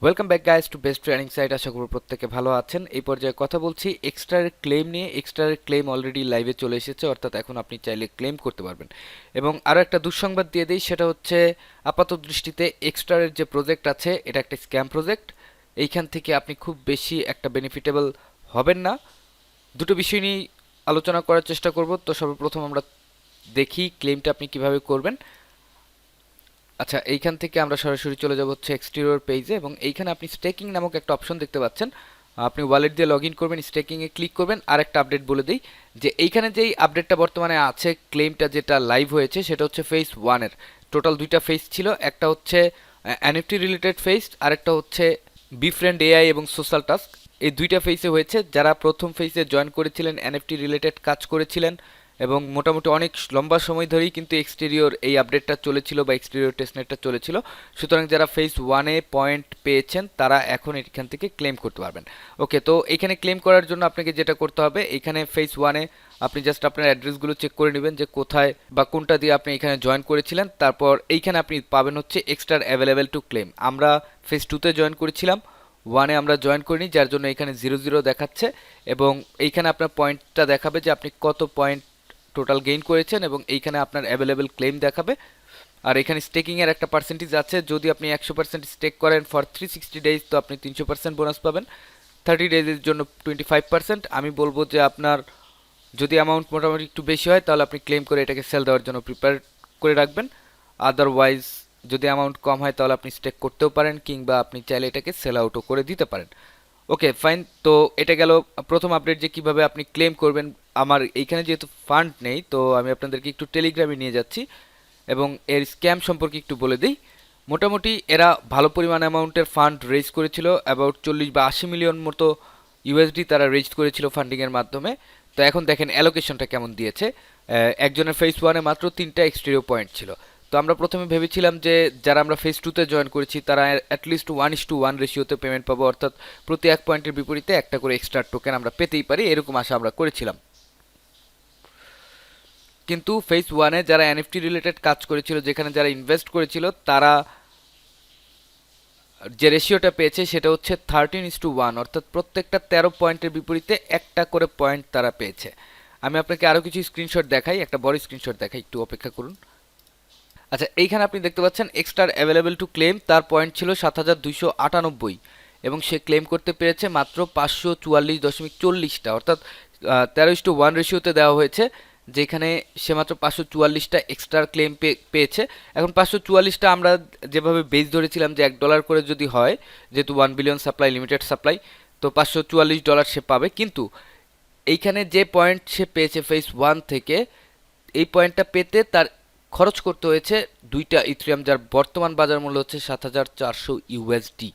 Welcome back guys to best training site. আশা করি প্রত্যেকে ভালো আছেন। এই পর্যায়ে কথা বলছি এক্সট্রার ক্লেম নিয়ে। এক্সট্রার ক্লেম অলরেডি লাইভে চলে এসেছে, অর্থাৎ এখন আপনি চাইলে ক্লেম করতে পারবেন। এবং আরও একটা দুঃসংবাদ দিয়ে দিই, সেটা হচ্ছে আপাতত দৃষ্টিতে এক্সট্রার যে প্রজেক্ট আছে এটা একটা স্ক্যাম প্রজেক্ট। এইখান থেকে আপনি খুব বেশি একটা বেনিফিটেবল হবেন না। দুটো বিষয় নিয়ে আলোচনা করার চেষ্টা করব। তো সর্বপ্রথম আমরা দেখি ক্লেমটা আপনি কিভাবে করবেন। আচ্ছা, এইখান থেকে আমরা সরাসরি চলে যাব হচ্ছে এক্সটেরিয়র পেজে, এবং এইখানে আপনি স্টেকিং নামক একটা অপশন দেখতে পাচ্ছেন। আপনি ওয়ালেট দিয়ে লগ ইন করবেন, স্টেকিংয়ে ক্লিক করবেন। আর একটা আপডেট বলে দিই যে এইখানে যেই আপডেটটা বর্তমানে আছে, ক্লেমটা যেটা লাইভ হয়েছে সেটা হচ্ছে ফেজ ওয়ানের। টোটাল দুইটা ফেজ ছিল, একটা হচ্ছে এনএফটি রিলেটেড ফেজ, আরেকটা হচ্ছে বিফ্রেন্ড এআই এবং সোশ্যাল টাস্ক। এই দুইটা ফেজে হয়েছে। যারা প্রথম ফেজে জয়েন করেছিলেন, এনএফটি রিলেটেড কাজ করেছিলেন এবং মোটামুটি অনেক লম্বা সময় ধরেই কিন্তু এক্সটেরিয়র এই আপডেটটা চলেছিল বা এক্সটেরিয়র টেস্টনেটটা চলেছিল। সুতরাং যারা ফেজ ওয়ানে পয়েন্ট পেয়েছেন তারা এখন এখান থেকে ক্লেম করতে পারবেন। ওকে, তো এখানে ক্লেম করার জন্য আপনাকে যেটা করতে হবে, এখানে ফেজ ওয়ানে আপনি জাস্ট আপনার অ্যাড্রেসগুলো চেক করে নেবেন যে কোথায় বা কোনটা দিয়ে আপনি এখানে জয়েন করেছিলেন। তারপর এইখানে আপনি পাবেন হচ্ছে এক্সট্রা অ্যাভেলেবেল টু ক্লেম। আমরা ফেজ টুতে জয়েন করেছিলাম, ওয়ানে আমরা জয়েন করিনি, যার জন্য এখানে 0 0 দেখাচ্ছে। এবং এইখানে আপনার পয়েন্টটা দেখাবে যে আপনি কত পয়েন্ট টোটাল গেইন করেছেন, এবং এইখানে আপনার অ্যাভেলেবেল ক্লেম দেখাবে। আর এখানে স্টেকিংয়ের একটা পার্সেন্টেজ আছে। যদি আপনি 100% স্টেক করেন ফর 360 ডেজ, তো আপনি 300% বোনাস পাবেন। 30 ডেজের জন্য 25%। আমি বলবো যে আপনার যদি অ্যামাউন্ট মোটামুটি একটু বেশি হয় তাহলে আপনি ক্লেম করে এটাকে সেল দেওয়ার জন্য প্রিপেয়ার করে রাখবেন। আদারওয়াইজ যদি অ্যামাউন্ট কম হয় তাহলে আপনি স্টেক করতেও পারেন, কিংবা আপনি চাইলে এটাকে সেল আউটও করে দিতে পারেন। ওকে ফাইন, তো এটা গেল প্রথম আপডেট যে কিভাবে আপনি ক্লেম করবেন। আমার এইখানে যেহেতু ফান্ড নেই, তো আমি আপনাদেরকে একটু টেলিগ্রামে নিয়ে যাচ্ছি এবং এর স্ক্যাম সম্পর্কে একটু বলে দিই। মোটামুটি এরা ভালো পরিমাণ অ্যামাউন্টের ফান্ড রেজ করেছিল, অ্যাবাউট 40 বা 80 মিলিয়ন মতো ইউএসডি তারা রেজ করেছিল ফান্ডিংয়ের মাধ্যমে। তো এখন দেখেন অ্যালোকেশনটা কেমন দিয়েছে। একজনের ফেজ ওয়ানে মাত্র 3টা এক্সটেরিও পয়েন্ট ছিল। তো আমরা প্রথমে ভেবেছিলাম যে যারা আমরা ফেজ টুতে জয়েন করেছি তারা অ্যাটলিস্ট 1:1 রেশিওতে পেমেন্ট পাবো, অর্থাৎ প্রতি 1 পয়েন্টের বিপরীতে একটা করে এক্সট্রা টোকেন আমরা পেতেই পারি, এরকম আশা আমরা করেছিলাম। কিন্তু ফেজ ওয়ানে যারা এনএফটি রিলেটেড কাজ করেছিল, যেখানে যারা ইনভেস্ট করেছিল, তারা যে রেশিওটা পেয়েছে সেটা হচ্ছে 13:1, অর্থাৎ প্রত্যেকটা 13 পয়েন্টের বিপরীতে একটা করে পয়েন্ট তারা পেয়েছে। আমি আপনাকে আরও কিছু স্ক্রিনশট দেখাই, একটা বড় স্ক্রিনশট দেখাই, একটু অপেক্ষা করুন। আচ্ছা, এইখানে আপনি দেখতে পাচ্ছেন এক্সট্রা অ্যাভেলেবেল টু ক্লেম, তার পয়েন্ট ছিল 7298, এবং সে ক্লেম করতে পেরেছে মাত্র 544.40টা, অর্থাৎ 13:1 রেশিওতে দেওয়া হয়েছে, যেখানে সে মাত্র 544টা এক্সট্রা ক্লেম পেয়েছে। এখন 544টা আমরা যেভাবে বেস ধরেছিলাম যে $1 করে যদি হয়, যেহেতু 1 বিলিয়ন সাপ্লাই, লিমিটেড সাপ্লাই, তো $544 সে পাবে। কিন্তু এইখানে যে পয়েন্ট সে পেয়েছে ফেজ ওয়ান থেকে, এই পয়েন্টটা পেতে তার খরচ করতে হয়েছে 2টা ইথিরিয়াম, যার বর্তমান বাজার মূল্য হচ্ছে 7400 ইউএসডি।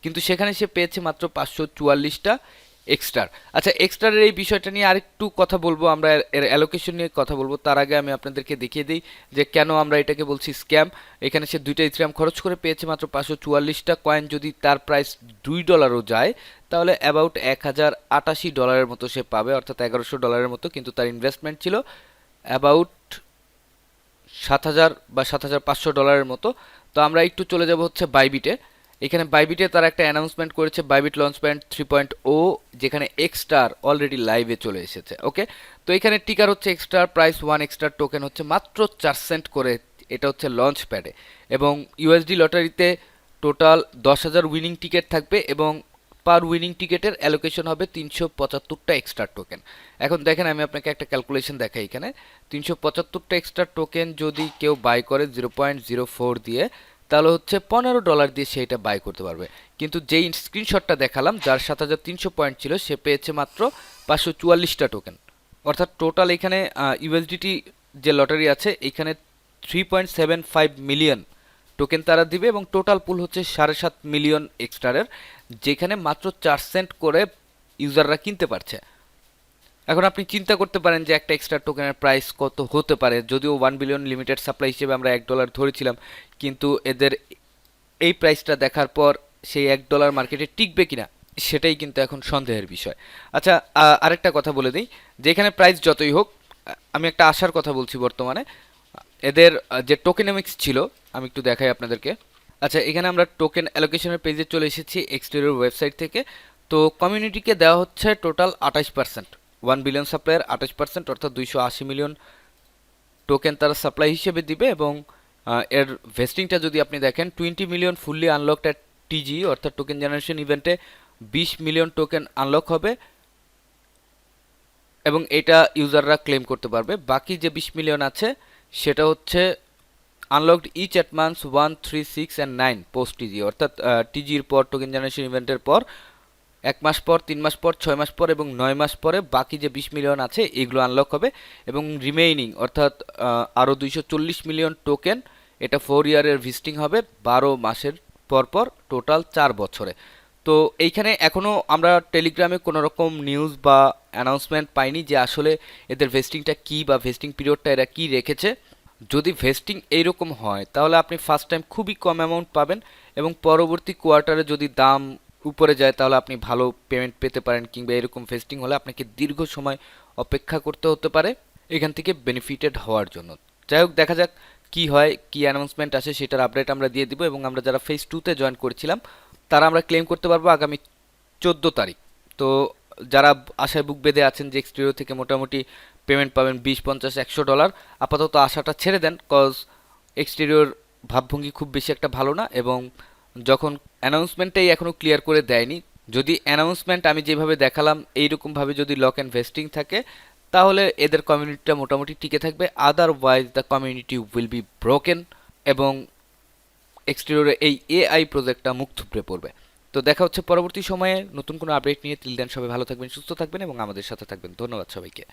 কিন্তু সেখানে সে পেয়েছে মাত্র 544টা এক্সট্রার। আচ্ছা, এক্সট্রার এই বিষয়টা নিয়ে আরেকটু কথা বলবো, আমরা এর অ্যালোকেশন নিয়ে কথা বলবো। তার আগে আমি আপনাদেরকে দেখিয়ে দিই যে কেন আমরা এটাকে বলছি স্ক্যাম। এখানে সে 2টা ইথিরিয়াম খরচ করে পেয়েছে মাত্র 544টা কয়েন। যদি তার প্রাইস $2 যায় তাহলে অ্যাবাউট $1088 মতো সে পাবে, অর্থাৎ $1100 মতো। কিন্তু তার ইনভেস্টমেন্ট ছিল অ্যাবাউট 7000 বা $7500 মতো। তো আমরা একটু চলে যাব হচ্ছে বাইবিটে। এখানে বাইবিটে তারা একটা অ্যানাউন্সমেন্ট করেছে, বাইবিট লঞ্চ পয়েন্ট 3.0, যেখানে এক্সটার অলরেডি লাইভে চলে এসেছে। ওকে, তো এখানে টিকার হচ্ছে এক্সটার, প্রাইস 1 এক্সটার টোকেন হচ্ছে মাত্র 4 সেন্ট করে। এটা হচ্ছে লঞ্চ প্যাডে, এবং ইউএসডি লটারিতে টোটাল 10,000 উইনিং টিকিট থাকবে, এবং পার উইনিং টিকেটের অ্যালোকেশন হবে 375টা এক্সট্রা টোকেন। এখন দেখেন আমি আপনাকে একটা ক্যালকুলেশন দেখাই। এখানে 375টা এক্সট্রা টোকেন যদি কেউ বাই করে 0.04 দিয়ে, তাহলে হচ্ছে $15 দিয়ে সে এটা বাই করতে পারবে। কিন্তু যেই স্ক্রিনশটটা দেখালাম, যার 7300 পয়েন্ট ছিল, সে পেয়েছে মাত্র 544টা টোকেন। অর্থাৎ টোটাল এখানে ইউএসডিটি যে লটারি আছে, এখানে 3.75 মিলিয়ন টোকেন তারা দিবে, এবং টোটাল পুল হচ্ছে 7.5 মিলিয়ন এক্সট্রারের, যেখানে মাত্র 4 সেন্ট করে ইউজাররা কিনতে পারছে। এখন আপনি চিন্তা করতে পারেন যে একটা এক্সট্রা টোকেনের প্রাইস কত হতে পারে। যদিও 1 বিলিয়ন লিমিটেড সাপ্লাই হিসেবে আমরা $1 ধরেছিলাম, কিন্তু এদের এই প্রাইসটা দেখার পর সেই $1 মার্কেটে টিকবে কিনা সেটাই কিন্তু এখন সন্দেহের বিষয়। আচ্ছা, আরেকটা কথা বলে দিই, যে এখানে প্রাইস যতই হোক, আমি একটা আশার কথা বলছি বর্তমানে। এদের যে টোকেনমিক্স ছিল, আমি একটু দেখাই আপনাদেরকে। আচ্ছা, এখানে আমরা টোকেন অ্যালোকেশনের পেজে চলে এসেছি এক্সটেরিয়র ওয়েবসাইট থেকে। তো কমিউনিটিকে দেওয়া হচ্ছে টোটাল 28%। 1 বিলিয়ন সাপ্লাইয়ের 28%, অর্থাৎ 280 মিলিয়ন টোকেন তারা সাপ্লাই হিসেবে দিবে। এবং এর ভেস্টিংটা যদি আপনি দেখেন, 20 মিলিয়ন ফুললি আনলকড অ্যাট টিজি, অর্থাৎ টোকেন জেনারেশন ইভেন্টে 20 মিলিয়ন টোকেন আনলক হবে এবং এটা ইউজাররা ক্লেম করতে পারবে। বাকি যে 20 মিলিয়ন আছে সেটা হচ্ছে unlocked each at months 1, 3, 6 and 9 post TG, অর্থাৎ টিজির পর, টোকেন জেনারেশন ইভেন্টের পর 1 মাস পর, 3 মাস পর, 6 মাস পর এবং 9 মাস পরে বাকি যে 20 মিলিয়ন আছে এগুলো আনলক হবে। এবং রিমেইনিং অর্থাৎ আরও 240 মিলিয়ন টোকেন, এটা 4 ইয়ারের ভিস্টিং হবে 12 মাসের পর পর, টোটাল 4 বছরে। তো এইখানে এখনও আমরা টেলিগ্রামে কোনো রকম নিউজ বা অ্যানাউন্সমেন্ট পাইনি যে আসলে এদের ভেস্টিংটা কী বা ভেস্টিং পিরিয়ডটা এরা কী রেখেছে। যদি ভেস্টিং এইরকম হয় তাহলে আপনি ফার্স্ট টাইম খুবই কম অ্যামাউন্ট পাবেন এবং পরবর্তী কোয়ার্টারে যদি দাম উপরে যায় তাহলে আপনি ভালো পেমেন্ট পেতে পারেন, কিংবা এরকম ভেস্টিং হলে আপনাকে দীর্ঘ সময় অপেক্ষা করতে হতে পারে এখান থেকে বেনিফিটেড হওয়ার জন্য। যাই হোক, দেখা যাক কি হয়, কি অ্যানাউন্সমেন্ট আসে, সেটার আপডেট আমরা দিয়ে দিব। এবং আমরা যারা ফেজ 2-তে জয়েন করেছিলাম তারা আমরা ক্লেম করতে পারবো আগামী 14 তারিখ। তো যারা আশায় বুক বেঁধে আছেন যে এক্সটেরিও থেকে মোটামুটি পেমেন্ট পাবেন 20, 50, $100, আপাতত আশাটা ছেড়ে দেন, কজ এক্সটেরিওর ভাবভঙ্গি খুব বেশি একটা ভালো না। এবং যখন অ্যানাউন্সমেন্টটাই এখনও ক্লিয়ার করে দেয়নি, যদি অ্যানাউন্সমেন্ট আমি যেভাবে দেখালাম এইরকমভাবে যদি লক অ্যান্ড ভেস্টিং থাকে তাহলে এদের কমিউনিটিটা মোটামুটি টিকে থাকবে, otherwise the community will be broken এবং এক্সটেরিয়রে এই এআই প্রজেক্টটা মুখ থুবড়ে পড়বে। তো দেখা হচ্ছে পরবর্তী সময়ে নতুন কোনো আপডেট নিয়ে। টিল দেন সবাই ভালো থাকবেন, সুস্থ থাকবেন এবং আমাদের সাথে থাকবেন। ধন্যবাদ সবাইকে।